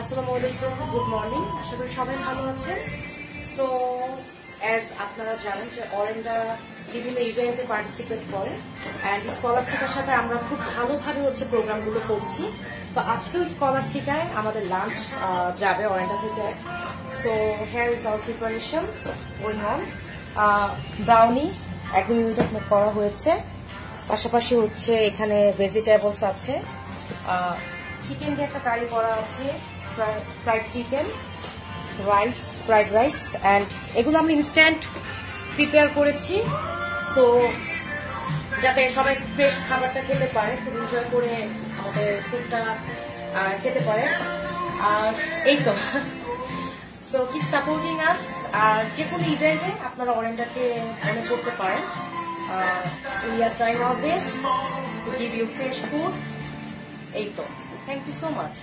আসসালামু আলাইকুম, good morning. আশা করি সবাই ভালো আছেন। সো অ্যাজ আপনারা জানেন যে অরেন্ডা বিভিন্ন ইভেন্টে পার্টিসিপেট করে অ্যান্ড স্কলাস্টিকার সাথে আমরা খুব ভালোভাবে প্রোগ্রামগুলো করছি। তো আজকেও স্কলাস্টিকায় আমাদের লাঞ্চ যাবে অরেন্ডা থেকে। So here is our preparation going on. Brownie একদম ইমিডিয়েট করা হয়েছে, পাশাপাশি এখানে ভেজিটেবলস আছে, চিকেন দিয়ে একটা কারি করা আছে, fried chicken, rice, fried rice, and এগুলো আমি ইনস্ট্যান্ট প্রিপেয়ার করেছি। সো যাতে সবাই ফ্রেশ খাবারটা খেতে পারে, খুব এনজয় করে আমাদের ফুডটা খেতে পারে। আর এই তো, সো কিপ সাপোর্টিং আস। আর যে কোনো ইভেন্টে আপনারা অরেন্ডাকে মনে করতে পারেন। We are trying our best to give you fresh food. এই তো, থ্যাংক ইউ সো মাচ।